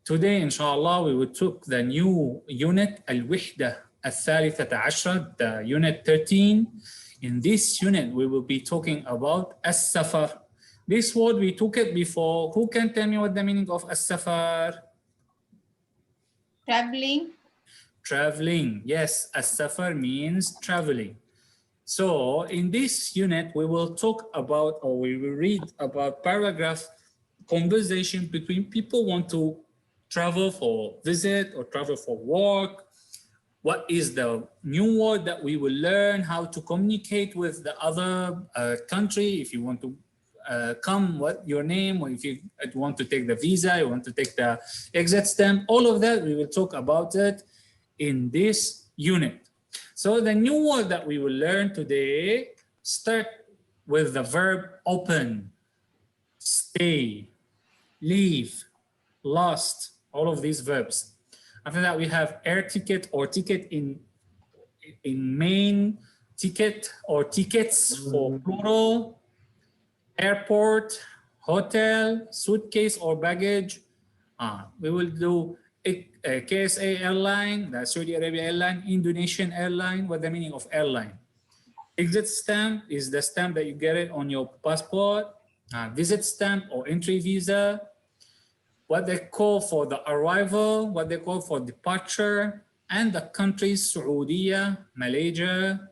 Today, inshallah, we will took the new unit, الوحدة الثالثة عشرة, the unit 13. In this unit, we will be talking about السفر. This word, we took it before. Who can tell me what the meaning of السفر? Traveling. Traveling. Yes, السفر means traveling. So in this unit, we will talk about, or we will read about paragraph conversation between people want to travel for visit or travel for work. What is the new word that we will learn, how to communicate with the other country. If you want to come, what your name, or if you want to take the visa, you want to take the exit stamp, all of that, we will talk about it in this unit. So the new word that we will learn today start with the verb open, stay, leave, lost, all of these verbs. After that, we have air ticket or ticket in main, ticket or tickets for plural, airport, hotel, suitcase or baggage. We will do KSA airline, the Saudi Arabia airline, Indonesian airline. What the meaning of airline? Exit stamp is the stamp that you get it on your passport. Visit stamp or entry visa. What they call for the arrival, what they call for departure, and the countries Saudi, Malaysia.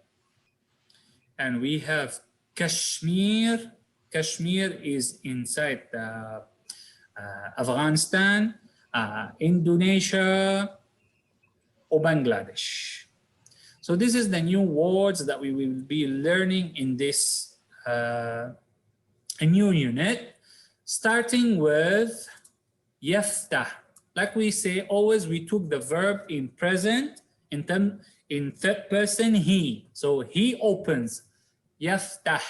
And we have Kashmir. Kashmir is inside Afghanistan, Indonesia, or Bangladesh. So this is the new words that we will be learning in this new unit, starting with يفتح. Like we say, always we took the verb in present, in third person, he. So he opens, يفتح.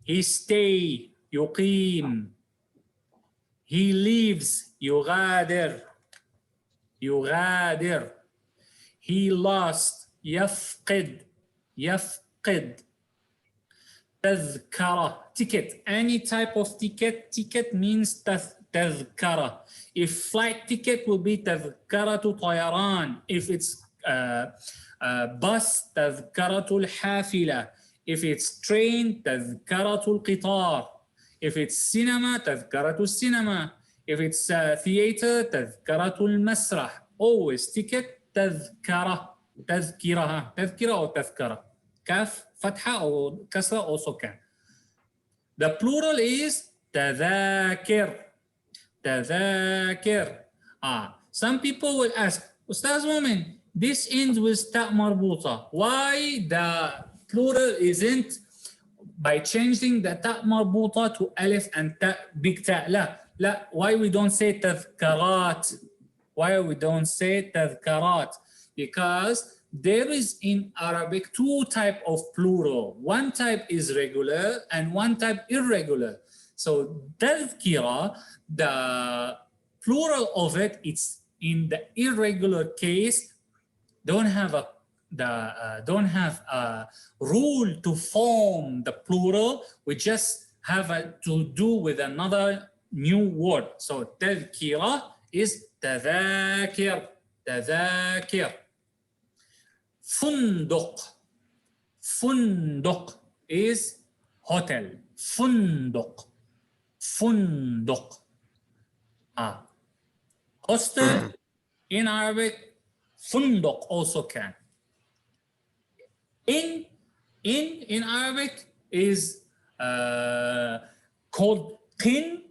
He stay, يقيم. He leaves, يغادر. يغادر. He lost, يفقد. يفقد. تذكرة, ticket. Any type of ticket. Ticket means تذكرة. If flight ticket will be تذكرة طيران. If it's bus, تذكرة الحافلة. If it's train, تذكرة القطار. If it's cinema, تذكرة السينما. If it's theater, تذكرة المسرح. Always ticket, تذكرة. تذكرة. تذكرة أو تذكرة. كاف فتحة أو كسرة also can. The plural is تذاكر. تذاكر. Some people will ask, Ustaz Momin, this ends with ta marbuta. Why the plural isn't by changing the ta marbuta to alif and ta, big ta? لا. Why we don't say تذكرات? Why we don't say تذكرات? Because there is in Arabic two types of plural. One type is regular and one type irregular. So تذكرة, the plural of it, it's in the irregular case, don't have a rule to form the plural. We just have to do with another new word. So تذكرة is تذاكر. تذاكر. فندق. فندق is hotel. فندق. فندق. Hostel in Arabic, فندق also can. In Arabic is called qin.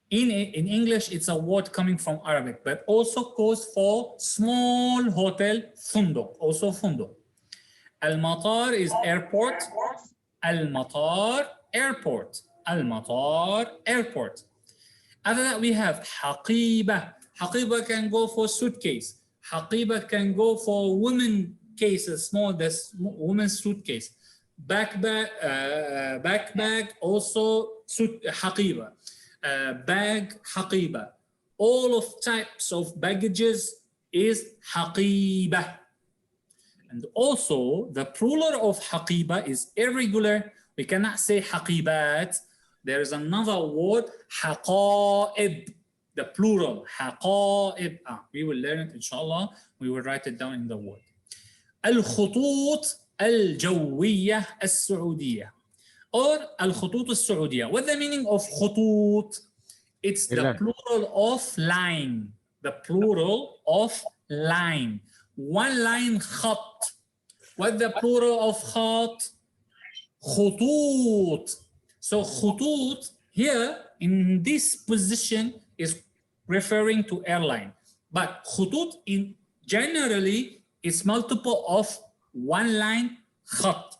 In English, it's a word coming from Arabic, but also goes for small hotel, فندق, also فندق. Al-Matar is airport. Al-Matar, airport. Al-Matar, airport. After that, we have حقيبة. حقيبة can go for suitcase. حقيبة can go for women cases, small, this women's suitcase. Backbag, also حقيبة. Bag, حقيبة. All of types of baggages is حقيبة. And also, the plural of حقيبة is irregular. We cannot say حقيبات. There is another word, حقائب. the plural حقائب. We will learn it inshallah. We will write it down in the word. الخطوط الجوية السعودية or الخطوط السعودية. What's the meaning of خطوط? It's the plural of line. The plural of line. One line خط. What's the plural of خط? خطوط. So خطوط here in this position is referring to airline. But خطوط in generally is multiple of one line خط.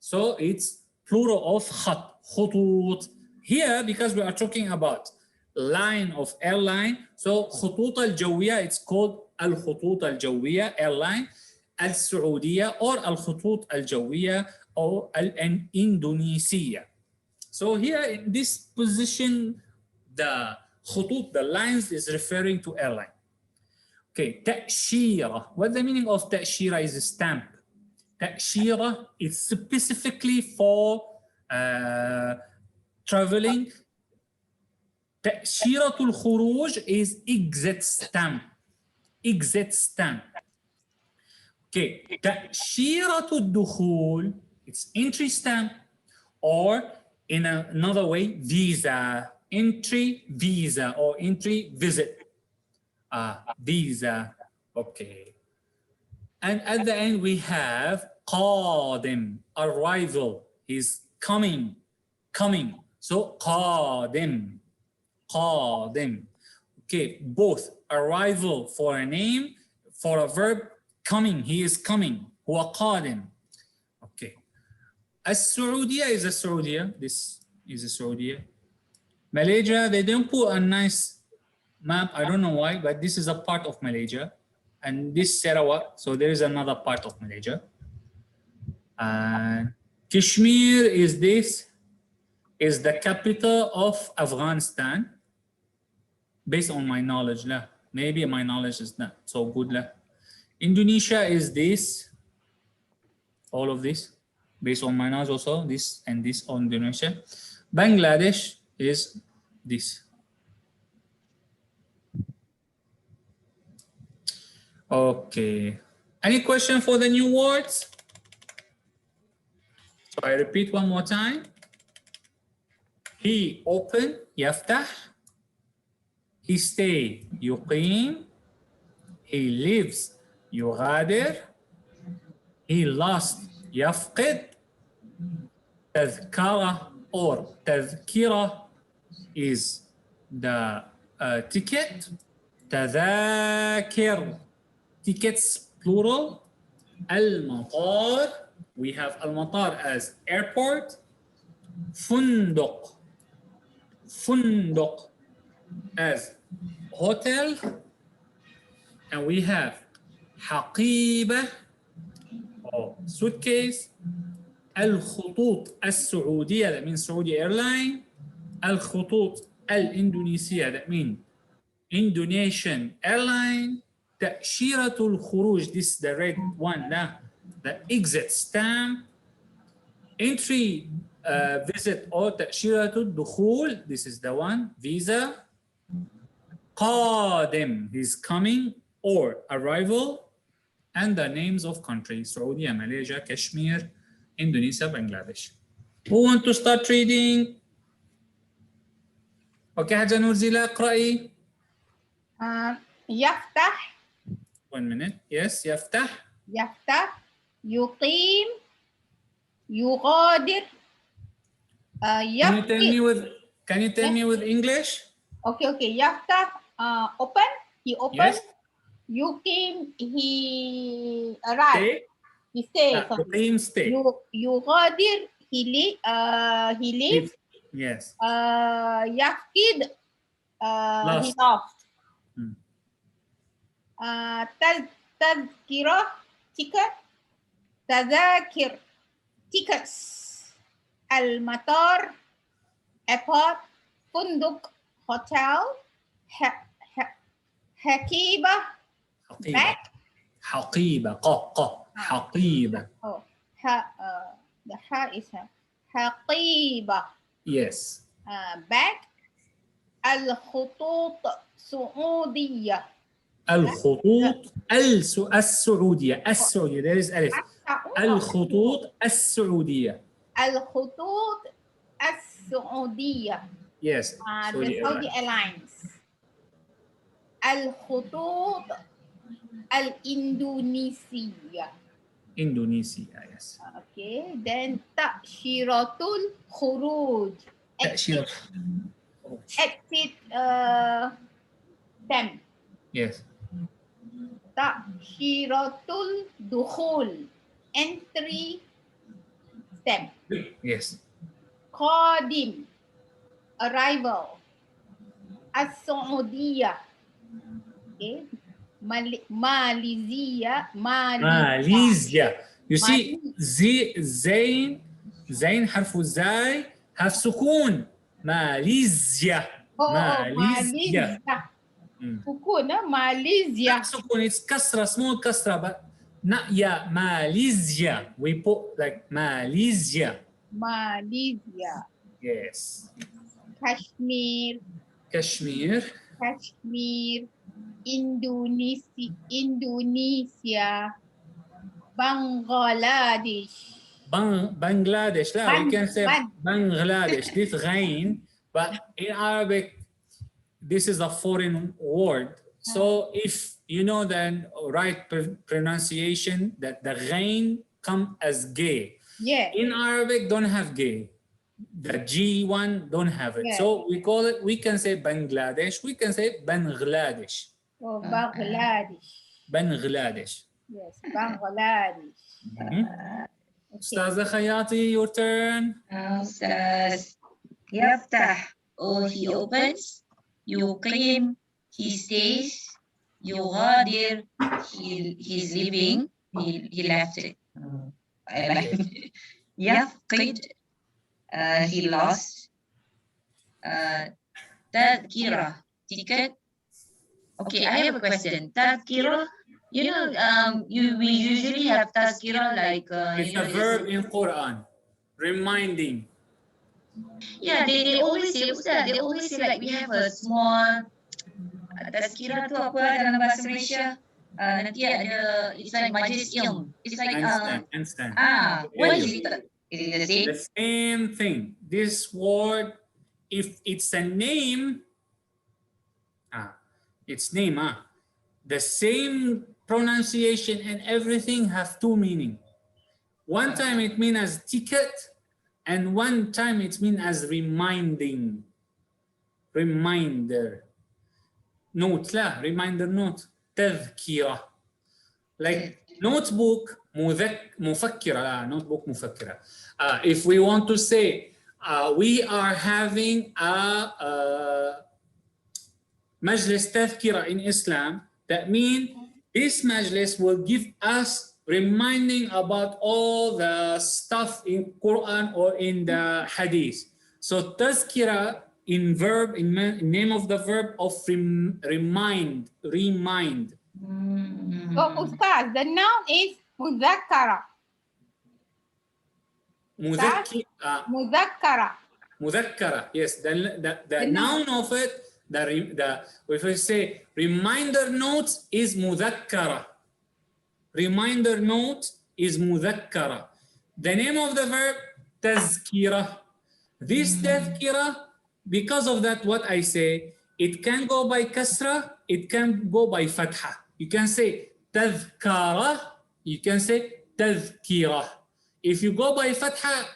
So it's plural of خط. خطوط. Here because we are talking about line of airline, so خطوط الجوية it's called الخطوط الجوية airline السعودية or الخطوط الجوية or الإندونيسية. So here in this position the خطوط, the lines is referring to airline. Okay, تأشيرة. What the meaning of تأشيرة is a stamp. تأشيرة is specifically for traveling. تأشيرة الخروج is exit stamp. Exit stamp. Okay, تأشيرة الدخول it's entry stamp or in another way visa. Entry visa or entry visit. Visa. Okay. And at the end we have قادم, arrival. He's coming. So قادم. قادم. Okay, both arrival for a name, for a verb, coming. He is coming. هو قادم. Okay. السعودية is a Saudiya. This is a Saudiya. Malaysia, they don't put a nice map. I don't know why, but this is a part of Malaysia. And this Sarawak, so there is another part of Malaysia. And Kashmir is the capital of Afghanistan. Based on my knowledge, maybe my knowledge is not so good. Indonesia is this, all of this, based on my knowledge also, this and this on Indonesia. Bangladesh is this. Okay. Any question for the new words? So I repeat one more time. He open, يفتح. He stay, يقيم. He lives, يغادر. He lost, يفقد. تذكرة or تذكرة is the ticket. تذاكر, tickets plural. المطار, we have المطار as airport. فندق as hotel. And we have حقيبة or suitcase. الخطوط السعودية, that means Saudi airline. الخطوط الإندونيسية, that means Indonesian airline. تأشيرة الخروج, this is the red one, the exit stamp. Entry visit or تأشيرة الدخول, this is the one, visa. قادم, he's coming or arrival. And the names of countries, Saudi, Malaysia, Kashmir, Indonesia, Bangladesh. Who want to start reading? Okay, حاجة نورزيلا اقرأي. يفتح. 1 minute. Yes, يفتح. يفتح. يقيم. يغادر. Can you tell me with English? Okay. يفتح, open. He opened. Yes. يقيم, he arrived. He stayed. يقيم, stay. يغادر, he leaves. Yes. يفقد, he lost. تذكرة, ticket. تذاكر, tickets. المطار, airport. فندق, hotel. حقيبة, bag. حقيبة, حقيبة. The ha is حقيبة. Yes. Bag. الخطوط سعودية. الخطوط السعودية. السعودية. There is ألف. الخطوط السعودية. الخطوط السعودية. Yes. The Saudi Airlines. الخطوط الإندونيسية. Indonesia. Yes. Okay. Then تأشيرة الخروج. تأشيرة. Exit stamp. Yes. تأشيرة الدخول. Entry stamp. Yes. قادم. Arrival. السعودية. Okay. ماليزيا. Malaysia. You see, زين حرف الزاي have سكون. ماليزيا. ماليزيا. سكون. ماليزيا. سكون. It's كسرة, small كسرة, but not yeah. Malaysia. We put like Malaysia. ماليزيا. Yes. كشمير. كشمير. كشمير. إندونيسيا. بنغلاديش. Bangladesh. لا, we can say Bangladesh. This غين, but in Arabic, this is a foreign word. So if you know the right pronunciation, that the غين come as gay. Yeah. In Arabic, don't have gay. The G one don't have it. Yeah. So we call it, we can say Bangladesh, we can say Bangladesh. Oh, Bangladesh. Bangladesh. Yes, Bangladesh. Ustaza Khayati, your turn. Ustaz. يفتح or he opens. يقيم he stays. يغادر he's leaving. He left it. يفقد he lost. تذكرة ticket. Okay, I have a question. Tazkira, you know, we usually have tazkira like. It's a verb in Quran, reminding. Yeah, they always say, Ustaz, they always say like we have a small tazkira tu apa dalam bahasa Malaysia. Nanti ada, it's like majlis ilm. It's like Handstand. what is it? Is it the same? The same thing. This word, if it's a name, its name, the same pronunciation and everything have two meaning. One time it means as ticket, and one time it means as reminding. Reminder. Note, لا, reminder note. تذكرة. Like notebook, مفكرة. لا, notebook مفكرة. If we want to say, we are having a Majlis Tazkira in Islam, that means this Majlis will give us reminding about all the stuff in Quran or in the Hadith. So Tazkira in verb, in name of the verb of remind. Oh, Ustaz, the noun is Muzakkara. Muzakkara. Yes, the noun of it. If we say reminder note is mudhakkara. Reminder note is mudhakkara. The name of the verb tazkira. This tazkira, because of that, what I say, it can go by kasra, it can go by fatha. You can say tazkara, you can say tazkira. If you go by fatha,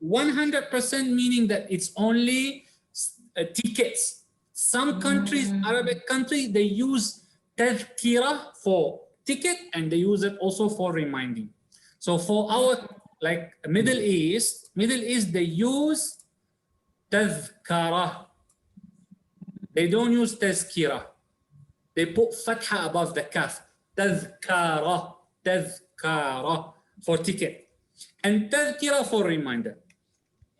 100% meaning that it's only tickets. Some countries, Arabic countries, they use tazkira for ticket and they use it also for reminding. So for our, like Middle East, they use tazkara. They don't use tazkira. They put fatha above the kaf. Tazkara for ticket. And tazkira for reminder.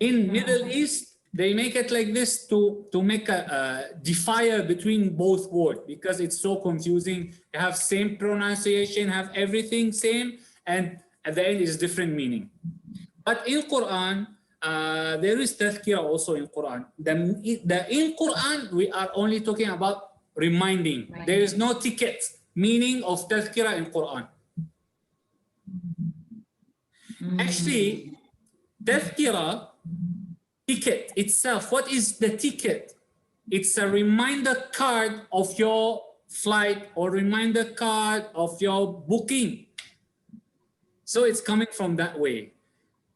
In Middle East, they make it like this to make a defier between both words because it's so confusing. You have same pronunciation, have everything same, and at the end is different meaning. But in Quran, there is tazkira also in Quran. In Quran, we are only talking about reminding. There is no ticket meaning of tazkira in Quran. Actually, tazkira, ticket itself, what is the ticket? It's a reminder card of your flight or reminder card of your booking. So it's coming from that way.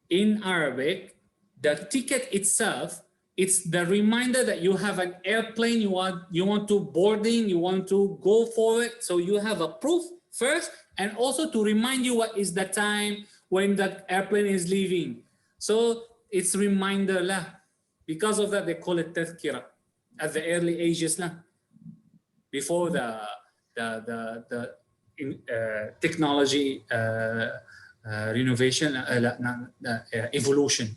In Arabic, the ticket itself, it's the reminder that you have an airplane, you want to boarding, you want to go for it. So you have a proof first, and also to remind you what is the time when the airplane is leaving. So it's reminder lah. Because of that, they call it tazkira at the early ages lah. Before the technology renovation, evolution.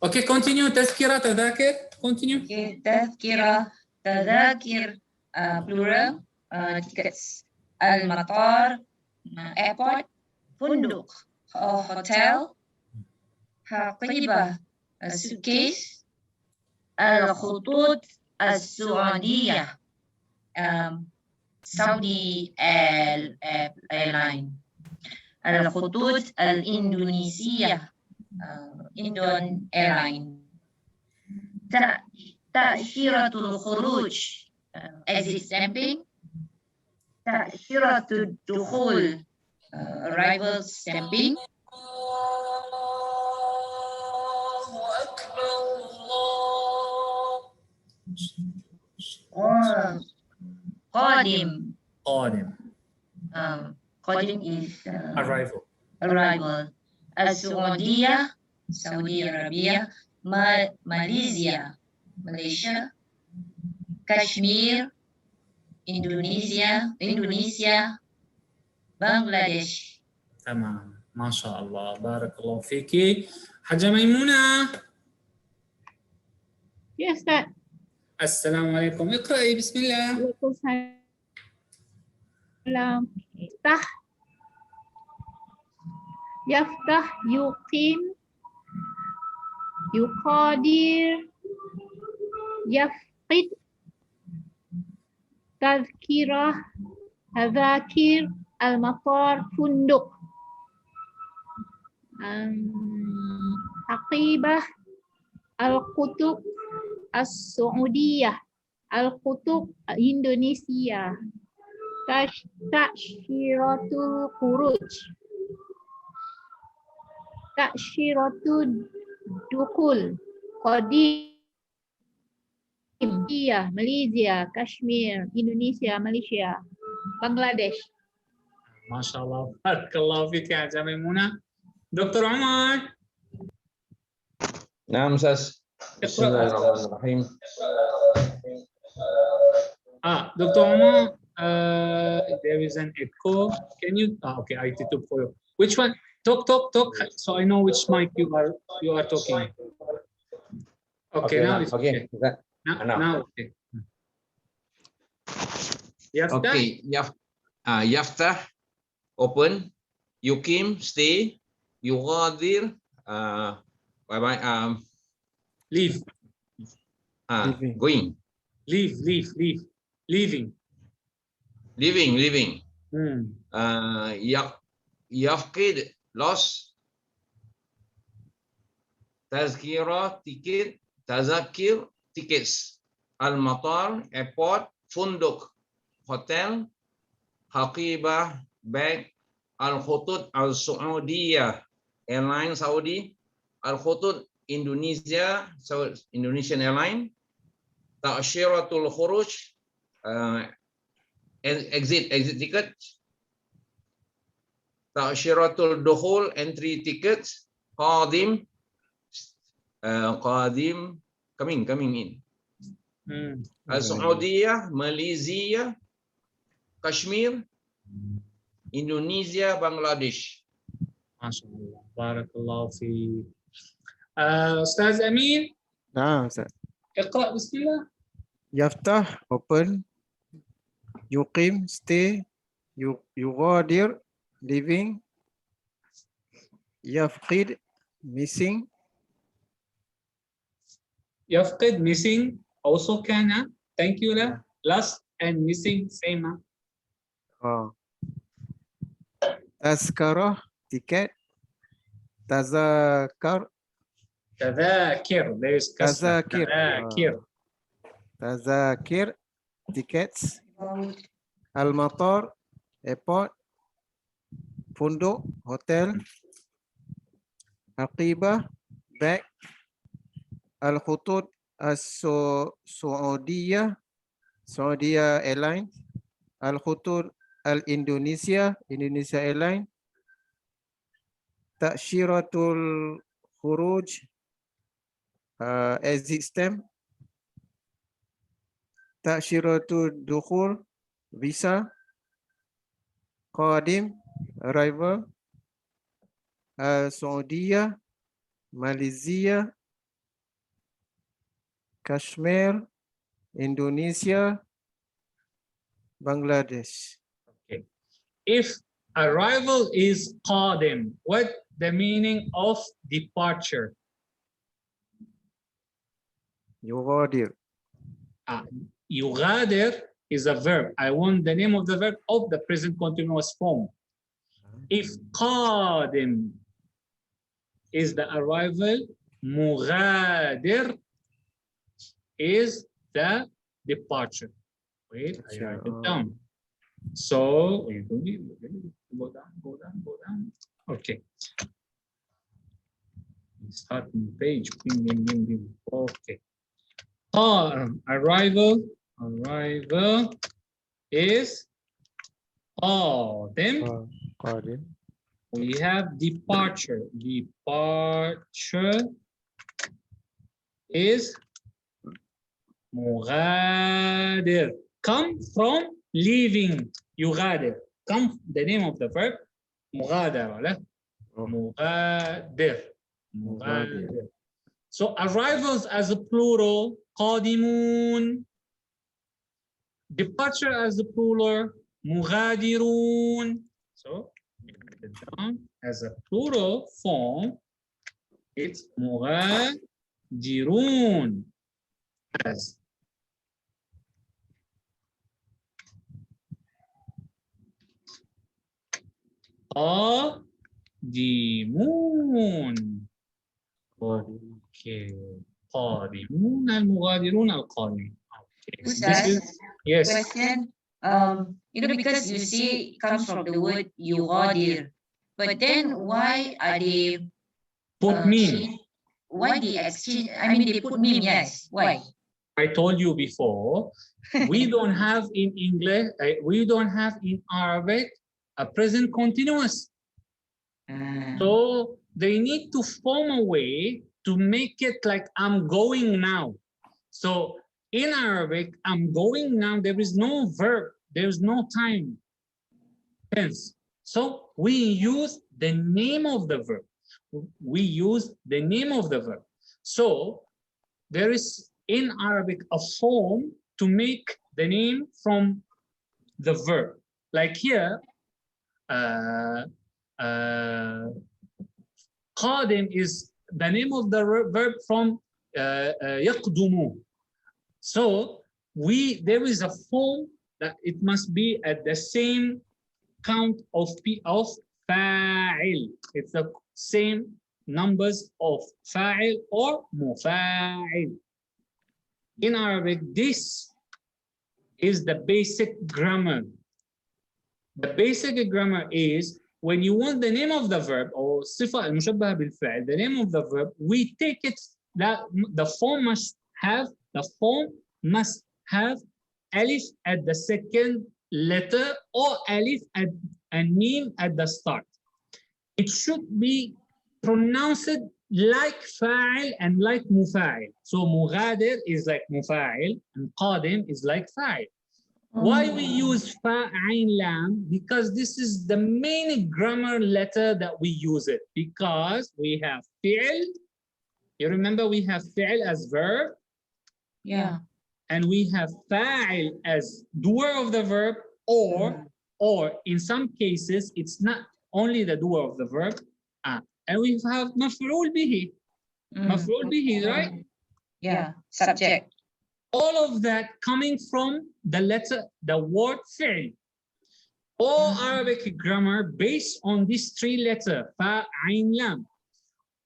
Okay, continue. Tazkira, tadakir, continue. Okay, tazkira, tadakir, plural, tickets. Al-matar, airport, funduk, hotel, haqibah, suitcase, al-khutut, al-Saudiya, Saudi airline, al-khutut, al-Indonesia, Indon airline, ta'shiratul khuruj, exit stamping, ta'shiratul dukhul, arrival stamping, qadim. Qadim is Arrival. Al-Saudiya, Saudi Arabia, Malaysia, Kashmir, Indonesia, Bangladesh. تمام. ما شاء الله. بارك الله فيكي. حاجة ميمونة. Yes, Ustaz. السلام عليكم. اقرأي بسم الله. Waalaikumsalam. Iftah. Yaftah, yuqim, yuqadir, yafqid, tazkirah, tazakir, al-matar, funduk, haqibah, al-qutub, as-Saudiyah, al-qutub, Indonesia, ta'shiratul khuruj, ta'shiratul dukul, qadim, India, Malaysia, Kashmir, Indonesia, Malaysia, Bangladesh. ما شاء الله. بارك الله فيك يا حاجة ميمونة. دكتور عمر. نعم أستاذ. بسم الله الرحمن الرحيم. Dr. Omar, there is an echo. Can you? Okay, I did it for you. Which one? Talk. So I know which mic you are talking. Okay, now it's okay. Now okay. Yaftah. Okay, Yaftah, open. Yuqim, stay. Yughadir, Leave. Going. Leaving. Living. Yafqid, loss. Tazkira, ticket. Tazakir, tickets. Al-matar, airport. Funduk, hotel. Haqibah, bag. Al-khutut, al-Saudiya, airline Saudi. Al-khutut, Indonesia, Indonesian airline. Ta'shiratul khuruj, exit ticket. Ta'shiratul dukhul, entry tickets. Qadim, coming in. Al-Saudiya, Malaysia, Kashmir, Indonesia, Bangladesh. MashaAllah. Barakallahu fi. Ustaz Amin. نعم أستاذ. اقرأ بسم الله. يفتح open, يقيم stay, يغادر living, يفقد missing, يفقد missing also كان. Thank you لا. Lost and missing same. تذكرة ticket. تذكر تذاكر. There is كسرة. تذاكر. تذاكر. تذاكر tickets. المطار airport. فندق hotel. حقيبة bag. الخطوط السعودية سعودية airlines. الخطوط الإندونيسيا Indonesia airline. تأشيرة الخروج exit stamp. تأشيرة الدخول visa. قادم arrival. السعودية ماليزيا كشمير إندونيسيا بنغلاديش. Okay. If arrival is قادم, what the meaning of departure? يغادر. يغادر is a verb. I want the name of the verb of the present continuous form. If قادم is the arrival, مغادر is the departure. Wait, I write it down. So go down. Okay. Starting page. Okay. Arrival is قادم. We have departure. Departure is مغادر. Come from leaving. يغادر. Come, the name of the verb مغادرة. مغادر. مغادر. So arrivals as a plural قادمون. Departure as a plural مغادرون. So down as a plural form, it's مغادرون. As قادمون. Okay. قادمون المغادرون القادمون. Okay. This is, yes. Question. Because you see it comes from the word يغادر, but then why are they Put meme. Why they exchange? I mean, they put meme. Yes. Why? I told you before, we don't have in English, we don't have in Arabic a present continuous. So they need to form a way to make it like I'm going now. So in Arabic, I'm going now, there is no verb, there's no time tense. So we use the name of the verb. We use the name of the verb. So there is in Arabic a form to make the name from the verb. Like here, قادم is the name of the verb from يقدم. So there is a form that it must be at the same count of فاعل. It's the same numbers of فاعل or مفاعل. In Arabic, this is the basic grammar. The basic grammar is when you want the name of the verb or صفة المشبهة بالفعل, the name of the verb, we take it that the form must have alif at the second letter or alif and mim at the start. It should be pronounced like fa'il and like mufa'il. So مغادر is like mufa'il and qadim is like fa'il. Why we use fa, ain, lam? Because this is the main grammar letter that we use it. Because we have fi'l. You remember we have fi'l as verb. Yeah. And we have fa'il as doer of the verb, or in some cases, it's not only the doer of the verb. And we have maf'ul bihi. Maf'ul bihi, right? Yeah, subject. All of that coming from the word fi'l. All Arabic grammar based on these three letters, fa, ain, lam.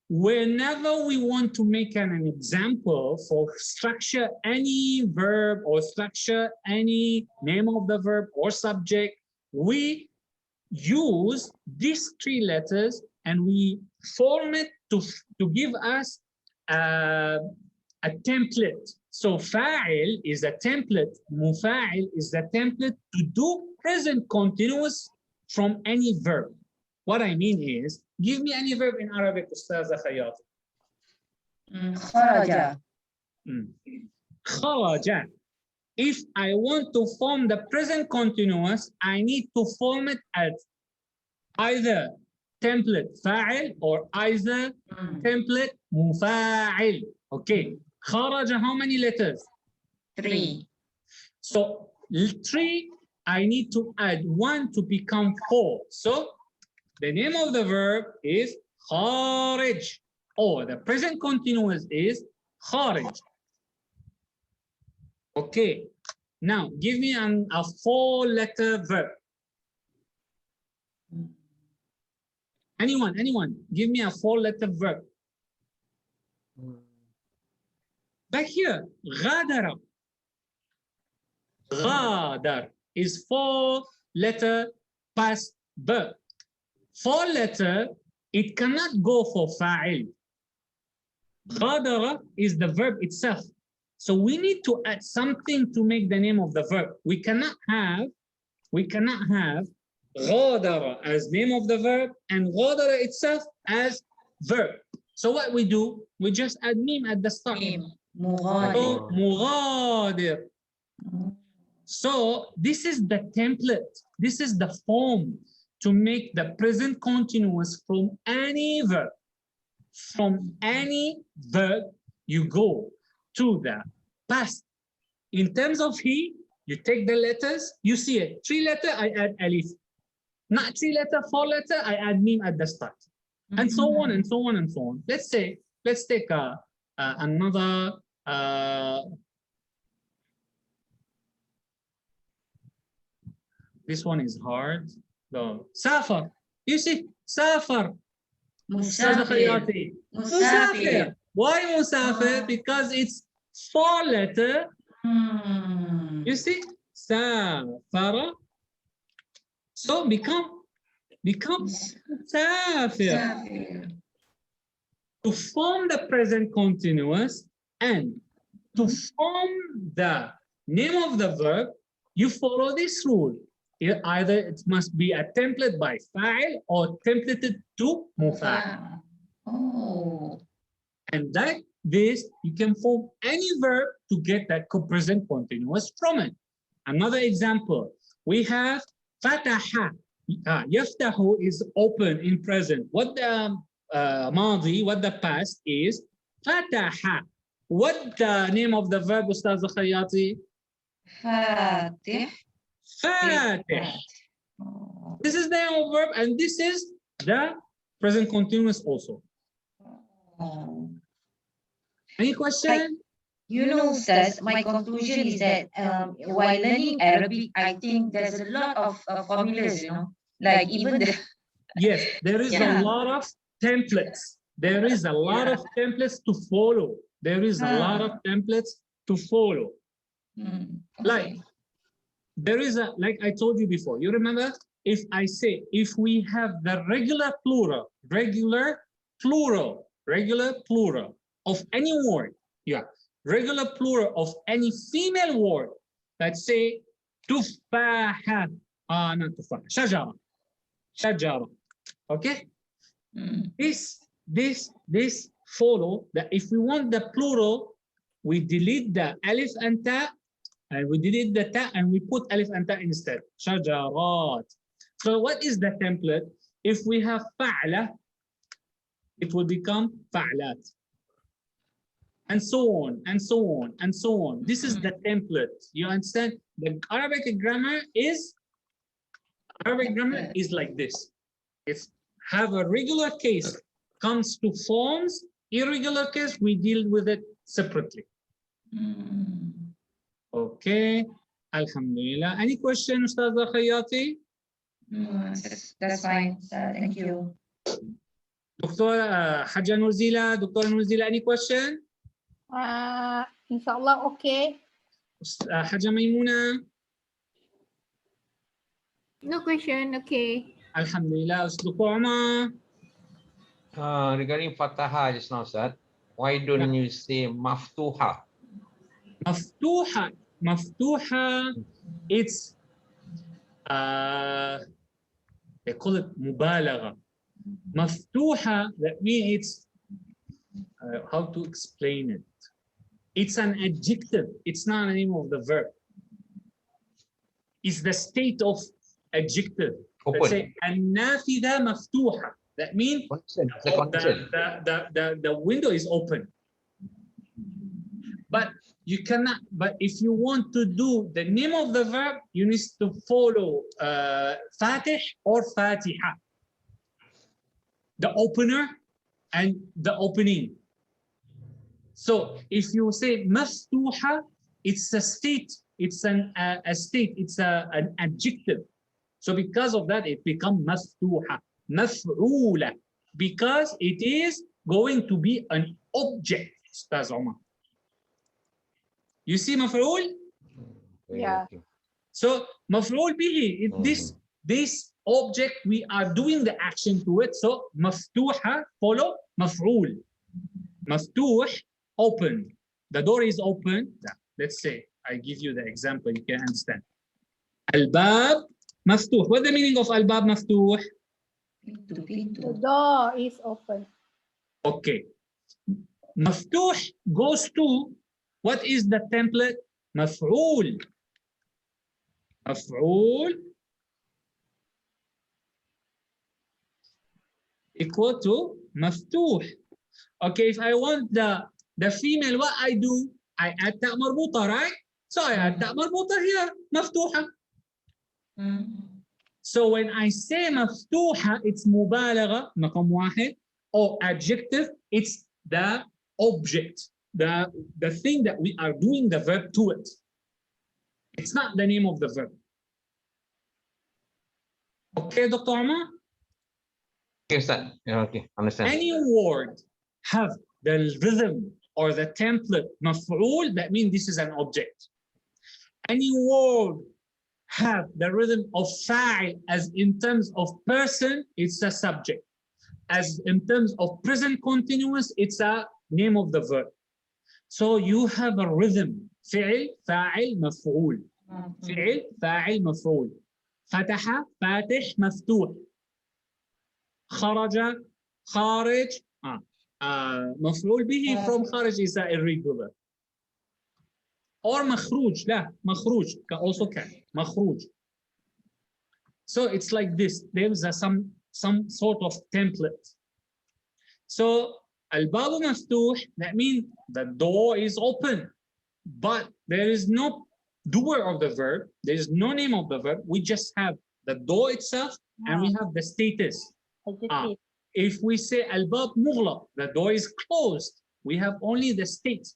Whenever we want to make an example for structure any verb or structure any name of the verb or subject, we use these three letters and we form it to give us a template. So fa'il is a template, mufa'il is a template to do present continuous from any verb. What I mean is, give me any verb in Arabic, Ustaza Khayati. Kharaja. Kharaja. If I want to form the present continuous, I need to form it as either template fa'il or either template mufa'il. Okay. Kharaja, how many letters? 3. So 3, I need to add 1 to become 4. So the name of the verb is kharij, or the present continuous is kharij. Okay, now give me a 4-letter verb. Anyone, give me a 4-letter verb. Back here, غادر. غادر is 4-letter past verb. 4-letter, it cannot go for fa'il. غادر is the verb itself. So we need to add something to make the name of the verb. We cannot have غادر as name of the verb and غادر itself as verb. So what we do, we just add meme at the start. Mughadir. مغادر. So this is the template. This is the form to make the present continuous from any verb. From any verb, you go to the past. In terms of he, you take the letters, you see it. 3-letter, I add alif. Not 3-letter, 4-letter, I add meme at the start. And so on and so on and so on. Let's take another this one is hard. No. Safar. You see, Safar. Musafir. Musafir. Why Musafir? Because it's 4-letter. You see, Safara. So become Musafir. To form the present continuous and to form the name of the verb, you follow this rule. Either it must be a template by fa'il or templated to mufa'il. Oh. And like this, you can form any verb to get that present continuous from it. Another example, we have fataha. Yaftahu is open in present. What the madi, what the past is, fataha. What the name of the verb, Ustaz Khayati? Fatih. Fatih. This is the name of verb and this is the present continuous also. Any question? You know, Ustaz, my conclusion is that while learning Arabic, I think there's a lot of formulas, you know, like even the... Yes, there is a lot of templates. There is a lot of templates to follow. There is a lot of templates to follow. Okay. Like, there is a, like I told you before, you remember? If I say, if we have the regular plural of any word, regular plural of any female word, let's say, tufaha, not tufaha, shajara, okay? This follow that if we want the plural, we delete the alif and ta, and we delete the ta and we put alif and ta instead. Shajarat. So what is the template? If we have fa'la, it will become fa'lat. And so on, and so on, and so on. This is the template. You understand? The Arabic grammar is like this. It's have a regular case, comes to forms, irregular case, we deal with it separately. Okay. Alhamdulillah. Any question, Ustaza Khayati? That's fine. Thank you. Dr. Haja Nurzila, Dr. Nurzila, any question? Inshallah, okay. Haja Maimuna? No question, okay. Alhamdulillah. Dr. Umar? Regarding Fataha just now, Ustaz, why don't you say Maftuha? Maftuha. Maftuha, it's they call it mubalagha. Maftuha, that means it's how to explain it. It's an adjective. It's not the name of the verb. It's the state of adjective. Open. Let's say an-nafida maftuha. That means the window is open. But you cannot. But if you want to do the name of the verb, you need to follow Fatih or Fatiha. The opener and the opening. So if you say maftuha, it's a state. It's a state. It's an adjective. So because of that, it becomes maftuha. Maf'ula, because it is going to be an object. Ustaz Omar. You see maf'ul? Yeah. So maf'ul bihi, this object, we are doing the action to it. So maftuha follow maf'ul. Maftuh, open. The door is open. Let's say I give you the example, you can understand. Al-bab maftuh. What's the meaning of al-bab maftuh? The door is open. Okay. Maftuh goes to, what is the template? Maf'ul. Maf'ul equal to maftuh. Okay, if I want the female, what I do? I add ta marbuta, right? So I add ta marbuta here, maftuha. So when I say maftuha, it's mubalagha, maqam wahid, or adjective, it's the object, the thing that we are doing the verb to it. It's not the name of the verb. Okay, Dr. Omar? Okay, Ustaz. Yeah, okay, understand. Any word have the rhythm or the template maf'ul, that means this is an object. Any word have the rhythm of fa'il, as in terms of person, it's a subject. As in terms of present continuous, it's a name of the verb. So you have a rhythm. فعل فاعل مفعول. فعل فاعل مفعول. فتح فاتح مفتوح. خرج خارج. مفعول به from خارج is a irregular. Or مخروج. لا مخروج also can. مخروج. So it's like this. There is some sort of template. So al-babu maftuh, that means the door is open, but there is no doer of the verb. There is no name of the verb. We just have the door itself, and we have the status. If we say al-bab mughlaq, the door is closed, we have only the state.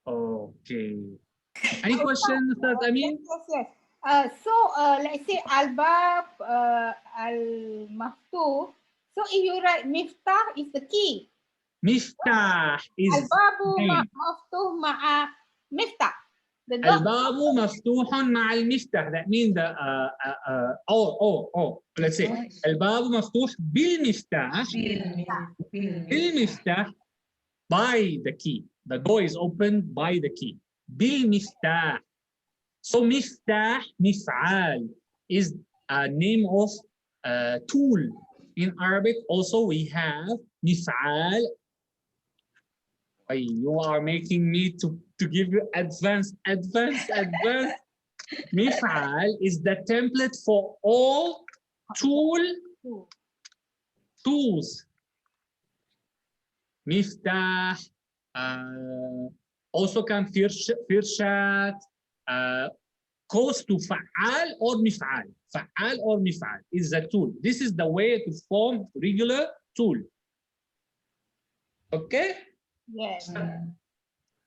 Okay. Any questions, Ustaz Amin? Yes. So let's say al-bab al-maftuh. So if you write miftah is the key. Miftah is al-babu maftuh ma'a miftah. Al-babu maftuhun ma'a al-miftah. That means the let's say al-babu maftuh bil-miftah. Bil-miftah, by the key. The door is opened by the key. Bil-miftah. So miftah, mif'al, is a name of tool. In Arabic also we have mif'al. You are making me to give you advanced. Mif'al is the template for all tools. Miftah, also can firshat, goes to fa'al or mif'al. Fa'al or mif'al is the tool. This is the way to form regular tool. Okay? Yes.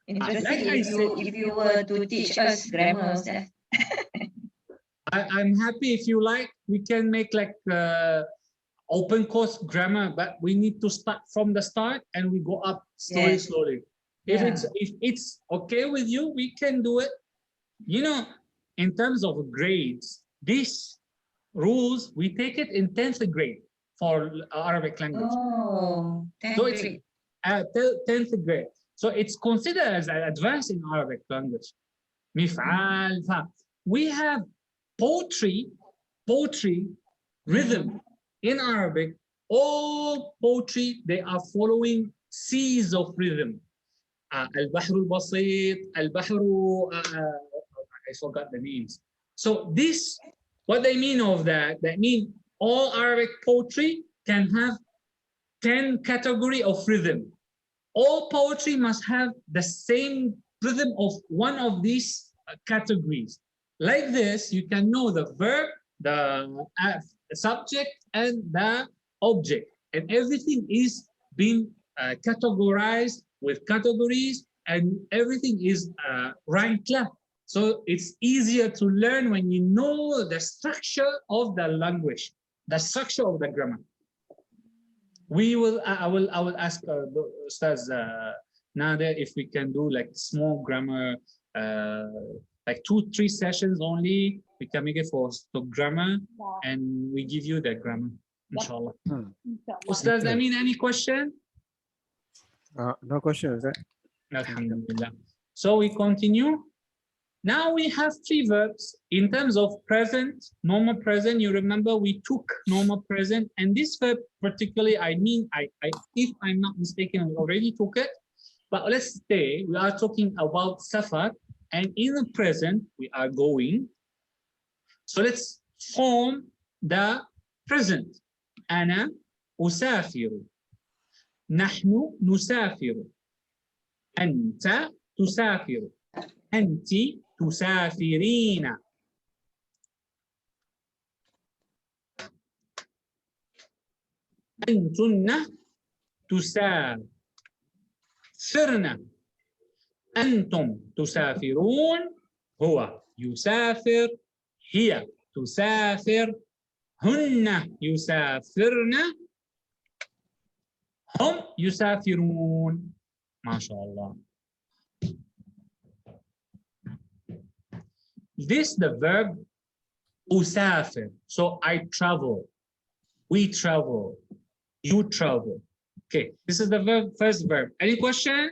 Interesting like I if you were to teach us grammar, Ustaz. I'm happy. If you like, we can make like open course grammar, but we need to start from the start and we go up slowly, Yes. slowly. If it's okay with you, we can do it. You know, in terms of grades, these rules, we take it in 10th grade for Arabic language. Oh, So 10th it's grade. 10th grade. So it's considered as an advance in Arabic language. مفعال فا. We have poetry rhythm in Arabic. All poetry, they are following C's of rhythm. البحر البسيط, البحر, I forgot the names. So this, what they mean of that mean all Arabic poetry can have 10 category of rhythm. All poetry must have the same rhythm of one of these categories. Like this, you can know the verb, the subject, and the object. And everything is being categorized with categories, and everything is ranked up. So it's easier to learn when you know the structure of the language, the structure of the grammar. We will. I will ask Ustaz Nader if we can do like small grammar, like 2-3 sessions only. We can make it for grammar, and we give you the grammar, inshallah. Ustaz, I mean, any question? No question, Ustaz. Alhamdulillah. So we continue. Now we have 3 verbs in terms of present, normal present. You remember we took normal present, and this verb particularly, I mean, if I'm not mistaken, we already took it. But let's say we are talking about safar, and in the present we are going. So let's form the present. أنا أسافر. نحن نسافر. أنت تسافر. أنت تسافرين. أنتن تسافرن. أنتم تسافرون. هو يسافر. هي تسافر. هن يسافرن. هم يسافرون. ما شاء الله. This the verb usafir. So I travel, we travel, you travel. Okay, this is the verb, first verb. Any question?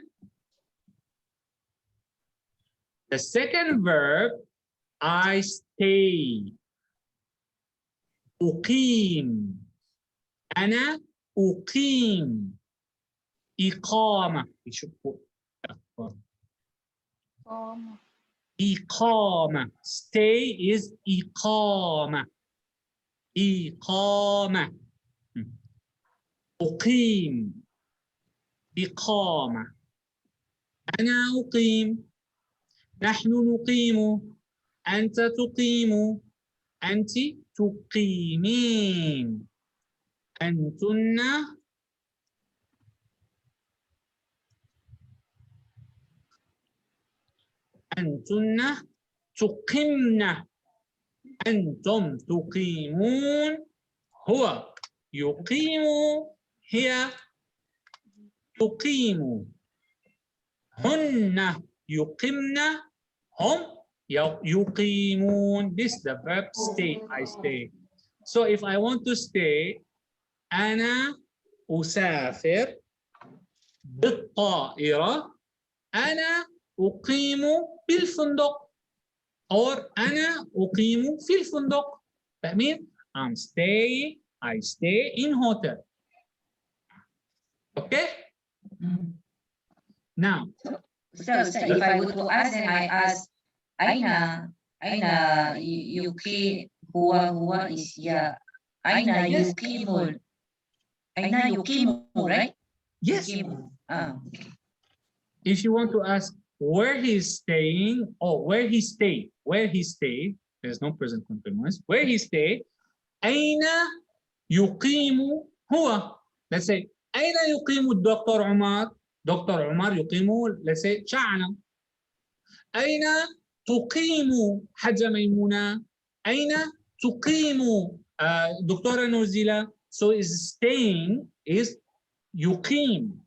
The second verb, I stay. أقيم. أنا أقيم. إقامة. We should put إقامة. Stay is إقامة. إقامة. أقيم. إقامة. أنا أقيم. نحن نقيم. أنت تقيم. أنت تقيمين. أنتن تقمن. أنتم تقيمون. هو يقيم. هي تقيم. هن يقمن. هم يقيمون. This is the verb stay. I stay. So if I want to stay, أنا أسافر بالطائرة. أنا أقيم بالفندق. Or أنا أقيم في الفندق. That means I'm staying. I stay in hotel. Okay? Now, Ustaz, if I were to ask, then I ask, Aina yuki huwa is ya. Aina yukimul. Aina yukimu, right? yes. Yukimu. Okay. If you want to ask where he's staying or where he stayed, there's no present continuous. Where he stayed, أين يقيم هو. Let's say أين يقيم الدكتور عمر؟ دكتور عمر يقيم let's say شعنا. أين تقيم حجة ميمونة؟ أين تقيم دكتورة نوزيلا؟ So is staying is يقيم.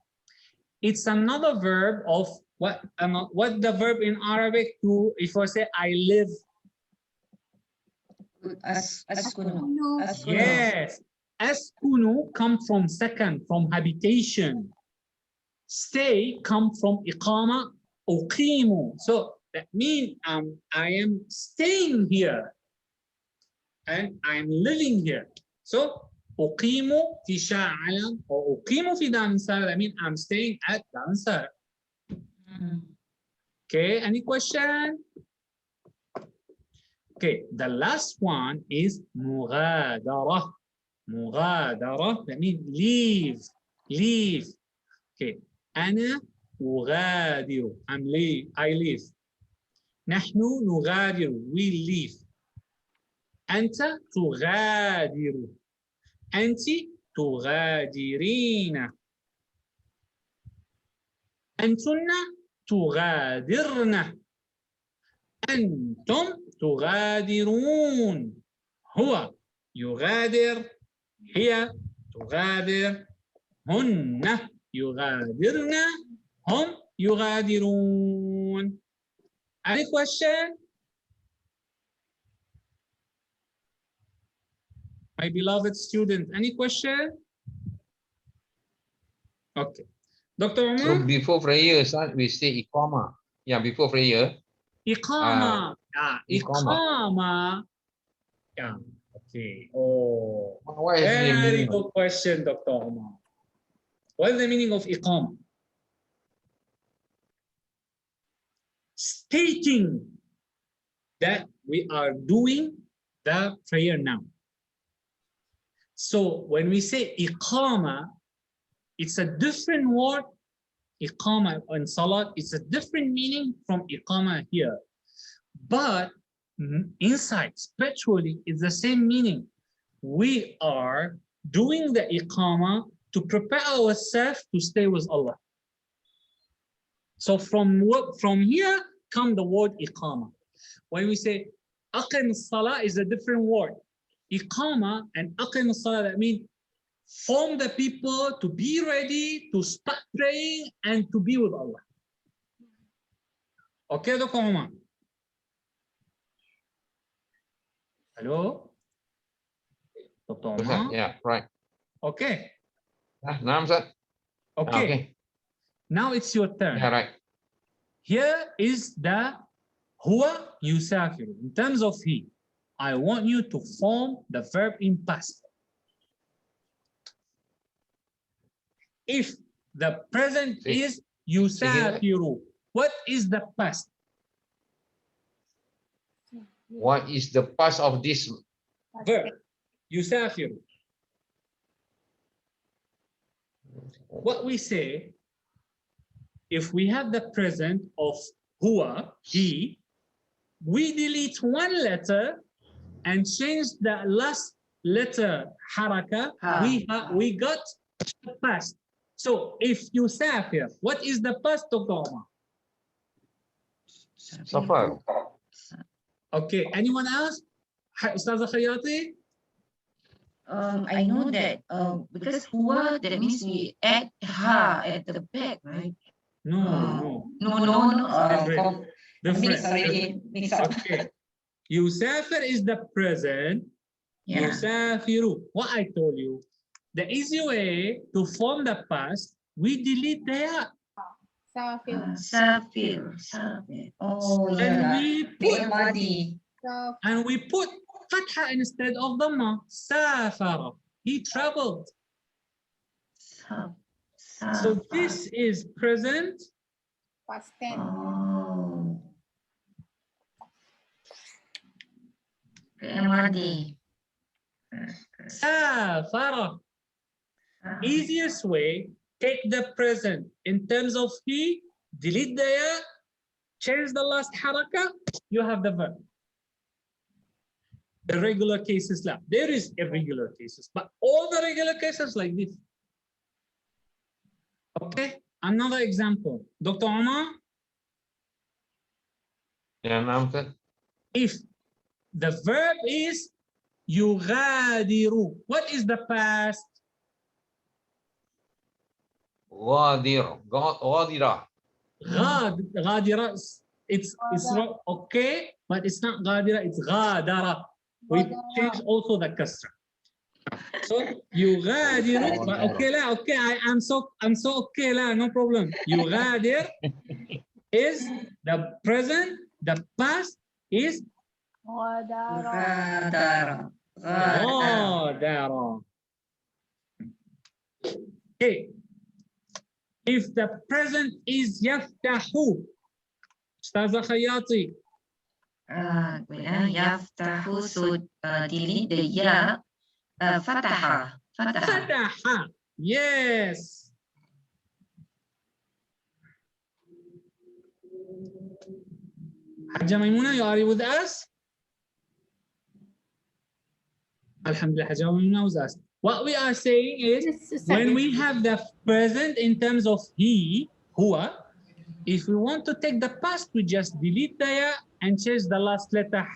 It's another verb of what the verb in Arabic to if I say I live. Askunu. Yes. Askunu come from second, from habitation. Stay come from iqama, uqimu. So that means I am staying here and I'm living here. So uqimu fi sha'ala or uqimu fi Damansara. That means I'm staying at Damansara. Okay, any question? Okay, the last one is mughadara. Mughadara, that means leave, leave. Okay, أنا أغادر. I leave. نحن نغادر. We leave. أنت تغادر. أنت تغادرين. أنتن تغادرن. أنتم تغادرون. هو يغادر. هي تغادر. هن يغادرن. هم يغادرون. Any question? My beloved student, any question? Okay. Dr. Omar? So before prayer, son, we say iqama. Yeah, before prayer. Iqama. Iqama. Iqama. Yeah. Okay. Oh. What is the Very meaning? good question, Dr. Omar. What is the meaning of iqama? Stating that we are doing the prayer now. So when we say iqama, it's a different word. Iqama in salat, it's a different meaning from iqama here. But inside, spiritually, it's the same meaning. We are doing the iqama to prepare ourselves to stay with Allah. So from here come the word iqama. When we say aqim as-salah is a different word. Iqama and aqim as-salah, that means form the people to be ready to start praying and to be with Allah. Okay, Dr. Omar? Hello? Dr. Omar? Yeah, right. Okay. Naam, sir. Okay. Now it's your turn. Yeah, right. Here is the huwa yusafiru. In terms of he, I want you to form the verb in past. If the present is yusafiru, what is the past? What is the past of this Verb, yusafiru. What we say, if we have the present of huwa, he, we delete one letter and change the last letter haraka, we got the past. So if you safir, what is the past, Dr. Omar? safar? Okay, anyone else? Ustazah Khayati? I know that because huwa, that means we add ha at the back, right? No. Different. Mix up. Okay. Yusafir is the present. Yeah. Yusafiru. What I told you. The easy way to form the past, we delete the ya. Safir. Safir. Oh, And we put fatha instead of dhamma. Safara. He traveled. So this is present. Past tense. Oh. Safara. Easiest way, take the present in terms of he, delete the ya, change the last haraka, you have the verb. Irregular cases, there is irregular cases, but all the regular cases like this. Okay, another example. Dr. Omar, Ya, naam, Ustaz. if the verb is يغادر, what is the past? Ghadirah. غادرة, it's wrong, okay, but it's not غادرة, it's غادرة. We change also the kasra. So يغادر, but okay la, okay, I'm so okay la, no problem. يغادر is the present, the past is غادر. غادر. Okay. If the present is يفتح, أستاذة خياطي. يفتح, so delete the ya. فتح. فتح. Yes. Hajja Maimuna, you are with us? Alhamdulillah, Hajja Maimuna was us. What we are saying is, when we have the present in terms of he, huwa, if we want to take the past, we just delete the ya and change the last letter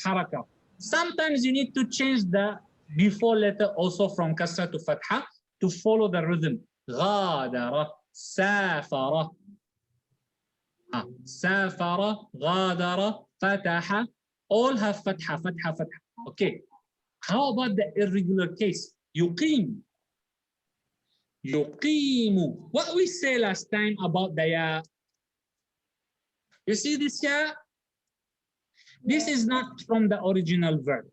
haraka. Sometimes you need to change the before letter also from kasra to fatha to follow the rhythm. غادر, سافر, سافر, غادر, فتح, all have fatha, fatha, fatha. Okay. How about the irregular case? يقيم. يقيم. What we say last time about the ya? You see this ya? This is not from the original verb.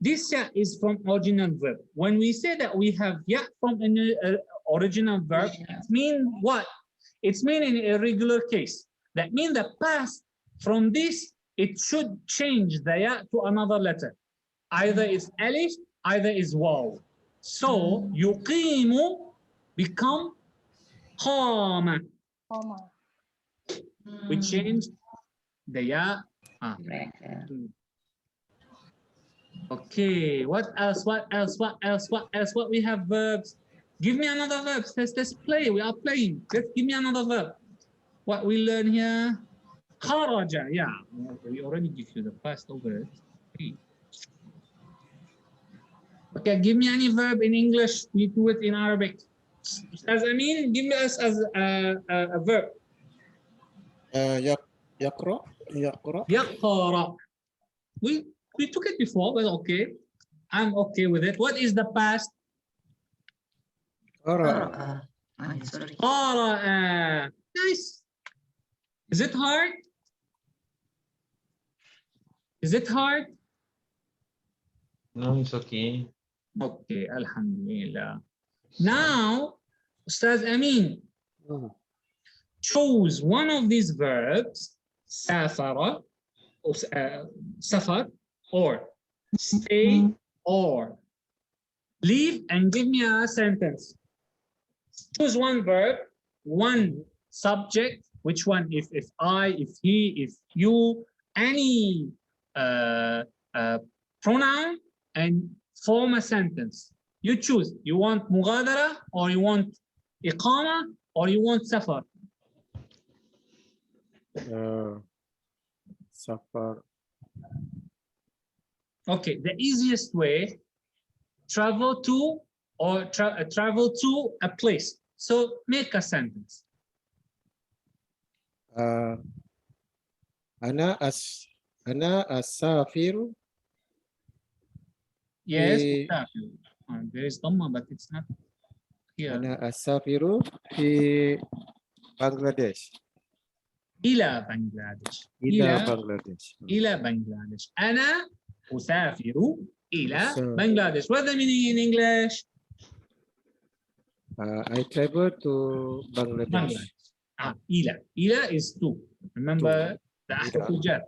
This ya is from original verb. When we say that we have ya from an original verb, it means what? It's mean in irregular case. That means the past from this, it should change the ya to another letter. Either it's alif, either it's waw. So yuqimu become qama. We change the ya. Okay, what else? What else? What else? What else? What we have verbs? Give me another verb. Let's play. We are playing. Let's give me another verb. What we learn here? Kharaja. Yeah, we already give you the past over it. Okay, give me any verb in English. We do it in Arabic. As I mean, give me us as a verb. يقرأ. يقرأ. We took it before, but okay. I'm okay with it. What is the past? قرأ. قرأ. Nice. Is it hard? Is it hard? No, it's okay. Okay, alhamdulillah. Now, Ustaz Amin, choose one of these verbs, safara, safar, or stay, or leave, and give me a sentence. Choose one verb, one subject, which one, if I, if he, if you, any pronoun, and form a sentence. You choose. You want mughadara, or you want iqama, or you want safar. سفر. Okay, the easiest way, travel to, or travel to a place. So make a sentence. أنا أسافر. Yes, there is dhamma, but it's not here. أنا أسافر في بنغلاديش. إلى بنغلاديش. إلى بنغلاديش. أنا أسافر إلى بنغلاديش. What's the meaning in English? I travel to Bangladesh. إلى. إلى is to. Remember the أحرف الجر.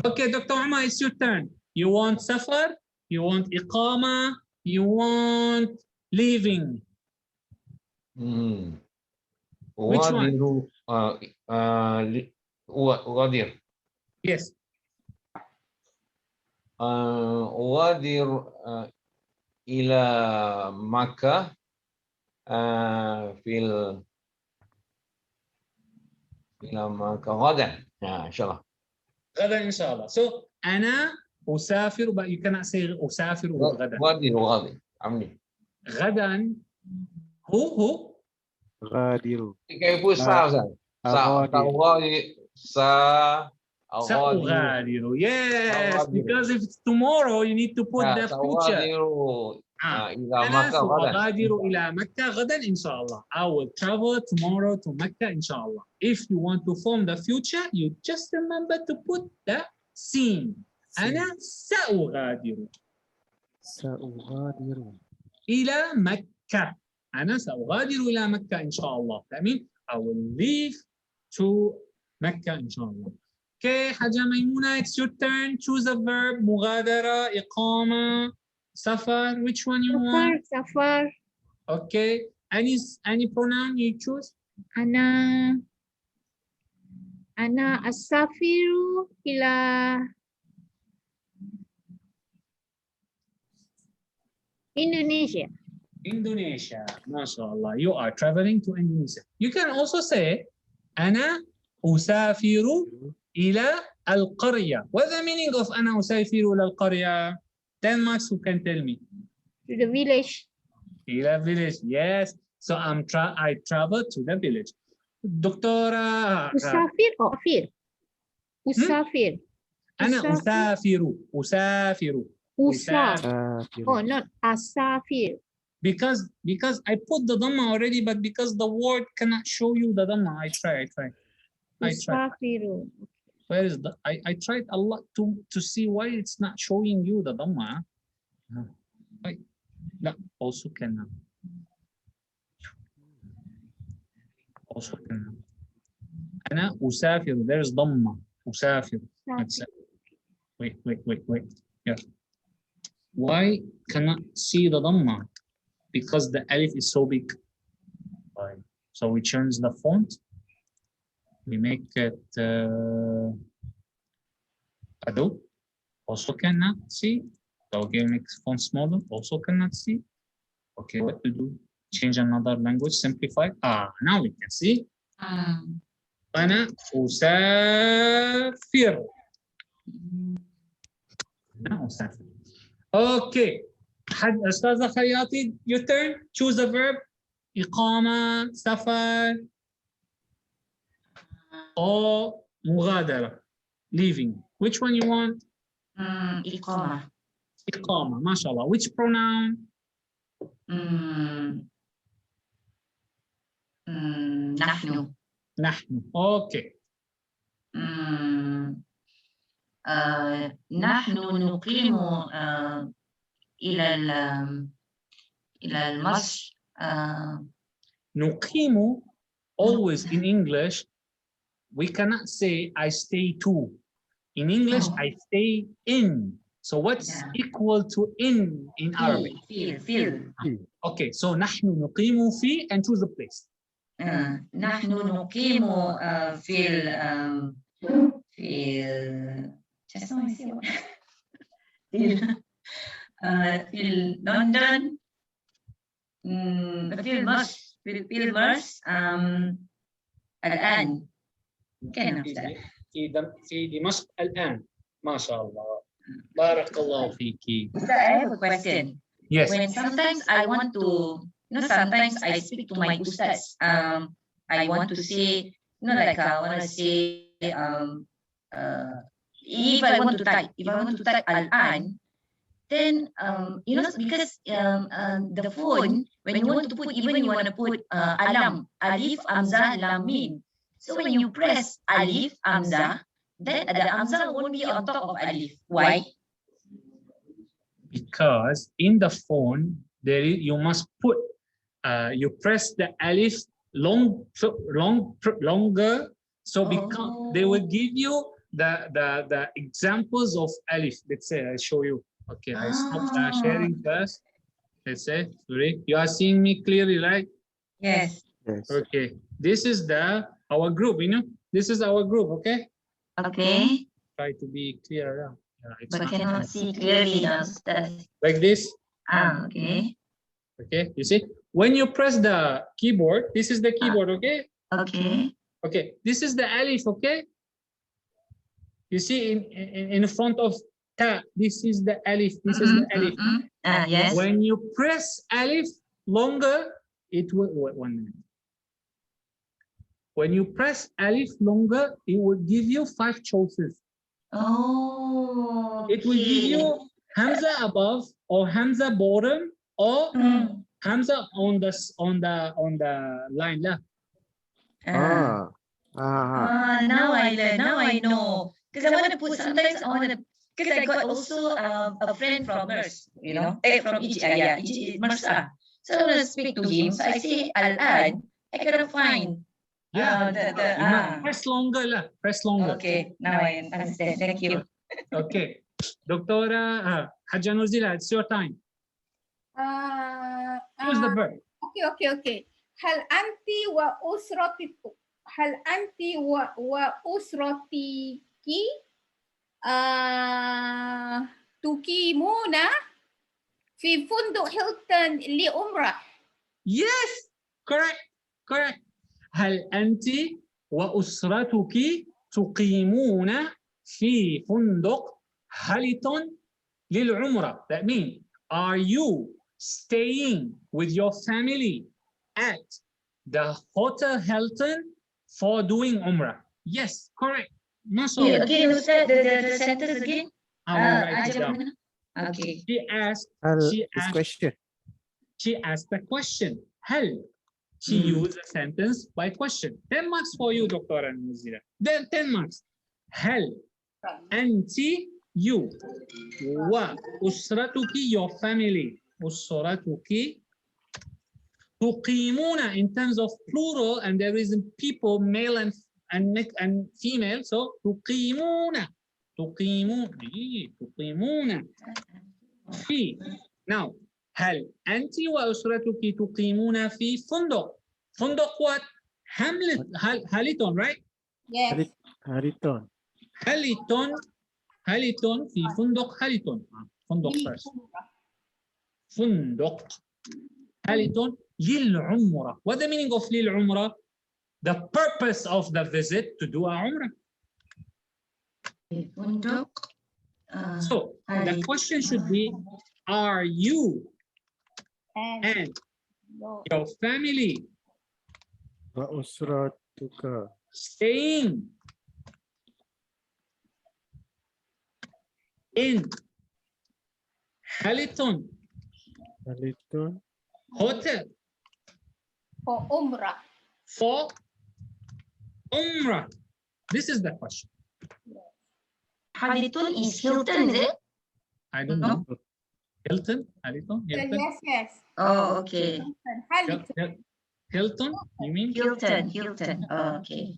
Okay, Dr. Umar, it's your turn. You want safar? You want iqama? You want leaving? Which one? Ghadir. Yes. Ghadir ila Makkah fil إلى مكة غدا. إن شاء الله. غدا إن شاء الله. So أنا أسافر, but you cannot say أسافر غدا. غادي عمي. غدا هو غادر. كيف سأغادر؟ سأغادر. Yes, because if it's tomorrow you need to put the future. إلى أنا مكة غدا. سأغادر إلى مكة غدا إن شاء الله. I will travel tomorrow to Mecca إن شاء الله. If you want to form the future, you just remember to put the scene. أنا سأغادر إلى مكة. أنا سأغادر إلى مكة إن شاء الله. That means I will leave to مكة إن شاء الله. Okay, حاجة ميمونة, it's your turn. Choose a verb. مغادرة, إقامة, سفر. Which one you want? سفر. Okay. Any pronoun you choose? أنا أسافر إلى Indonesia. Indonesia. MashaAllah. You are traveling to Indonesia. You can also say أنا أسافر إلى القرية. What's the meaning of أنا أسافر إلى القرية? 10 marks, who can tell me? To the village. إلى village. Yes. So I travel to the village. دكتورة أسافر أو أفير؟ أسافر. أنا أسافر. Oh, not أسافر. Because I put the dhamma already, but because the word cannot show you the dhamma, I try. أسافر. Where is the? I tried a lot to see why it's not showing you the dhamma. Wait, no, also cannot. Also cannot. أنا أسافر. There's dhamma. أسافر. Wait. Yeah. Why cannot see the dhamma? Because the alif is so big. Right. So we change the font. We make it Ado. Also cannot see. So again, make font smaller. Also cannot see. Okay, what to do? Change another language. Simplify. Now we can see. أنا أسافر. أنا أسافر. Okay. أستاذة خياطي, your turn. Choose a verb. إقامة, سفر, or مغادرة, leaving. Which one you want? إقامة. إقامة. ما شاء الله. Which pronoun? نحن. نحن. Okay. نحن نقيم إلى المصر. نقيم, always in English, we cannot say I stay to. In English, I stay in. So what's equal to in Arabic? في. Okay, so نحن نقيم في, and choose the place. نحن نقيم في لندن. في المرس الآن. في دمشق الآن. ما شاء الله. بارك الله فيكي. I have a question. Yes. When sometimes I want to, sometimes I speak to my ustads. I want to say, like I want to say, if I want to type al-an, then because the phone, when you want to put, even you want to put alam, alif, amza, lam, mim. So when you press alif, amza, then the amza won't be on top of alif. Why? Because in the phone, you must put, you press the alif longer, so because they will give you the examples of alif. Let's say I show you. Okay, I stop sharing first. Let's say, sorry, you are seeing me clearly, right? Yes. Okay, this is our group. This is our group. Okay. Okay. Try to be clear. But cannot see clearly now. Like this. Okay. Okay, you see, when you press the keyboard, this is the keyboard. Okay. Okay. Okay, this is the alif, okay? You see in front of ta, this is the alif, this is the alif. Yes. When you press alif longer, it will, wait 1 minute. When you press alif longer, it will give you 5 choices. Oh. It will give you Hamza above or Hamza bottom or Hamza on the line left. Now I learn. Now I know. Because I want to put, sometimes I want to, because I got also a friend from MERS, you know, from MERS. So I want to speak to him. So I say Al-An, I cannot find. Yeah, press longer lah, press longer. Okay, now I understand. Thank you. Okay, Doctora Hajja Nuzila, it's your time. Choose the verb. Okay. هل أنت وأسرتك تقيمون في فندق هيلتون لعمرة. Yes, correct. هل أنت وأسرتك تقيمون في فندق هيلتون للعمرة? That means, are you staying with your family at the Hotel Hilton for doing Umrah? Yes, correct. Okay, again, Ustaz, the sentence again. I will write it down. Okay. She asked the question. هل? She used the sentence by question. 10 marks for you, Dr. Nuzila. Then 10 marks. هل أنت, you, وأسرتك, your family, أسرتك, تقيمون in terms of plural, and there is people, male and female, so تقيمون في. Now, هل أنت وأسرتك تقيمون في فندق what? هيلتون, right? Yes. هيلتون في فندق هيلتون. فندق first. فندق هيلتون للعمرة. What the meaning of للعمرة? The purpose of the visit to do a umrah. So the question should be, are you and your family staying in Hilton Hotel For Umrah. for Umrah? This is the question. Hilton is Hilton, is it? I don't know. Hilton? Yes. Oh, okay. Hilton? You mean? Hilton. Oh, okay.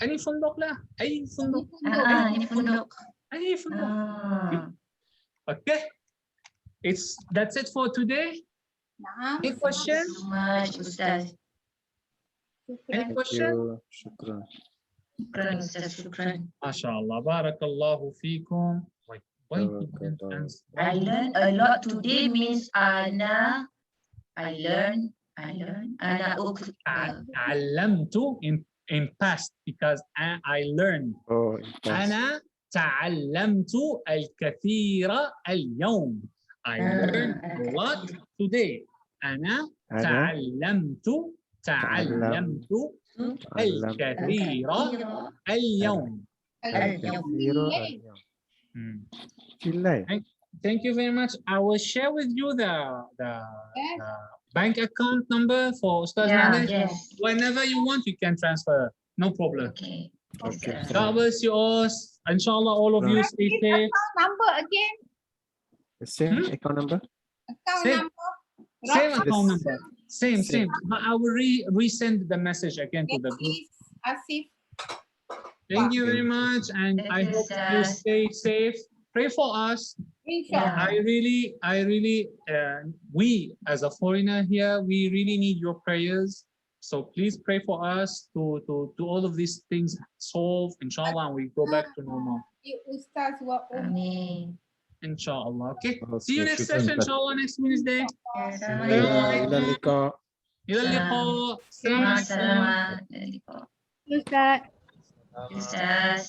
أي فندق لا. أي فندق. Ini funduk. أي فندق. Okay. That's it for today. Any question? So much, Ustaz. Any question? شكرا. Shukran, Ustaz. Shukran. MashaAllah. Barakallahu feekum. Why he didn't answer? I learned a lot today means I learn. تعلمت in past because I learned. أنا تعلمت الكثير اليوم. I learned a lot today. أنا تعلمت الكثير اليوم. Thank you very much. I will share with you the bank account number for Ustaz Nadesh. Yes. Whenever you want, you can transfer. No problem. Okay. God bless you all. Inshallah, all of you stay safe. Account number again. The same account number? Account Same number. account number. Same. But I will resend the message again to the group. Asif. Thank you very much, and I hope you stay safe. Pray for us. Inshallah. I really, we as a foreigner here, we really need your prayers. So please pray for us to all of these things solve, inshallah, and we go back to normal. Ustaz wa Ameen. Inshallah. Okay. See you next session, inshallah, next Wednesday. Assalamualaikum. إلى اللقاء. إلى اللقاء. السلام عليكم. Assalamualaikum. Ustaz. Ustaz.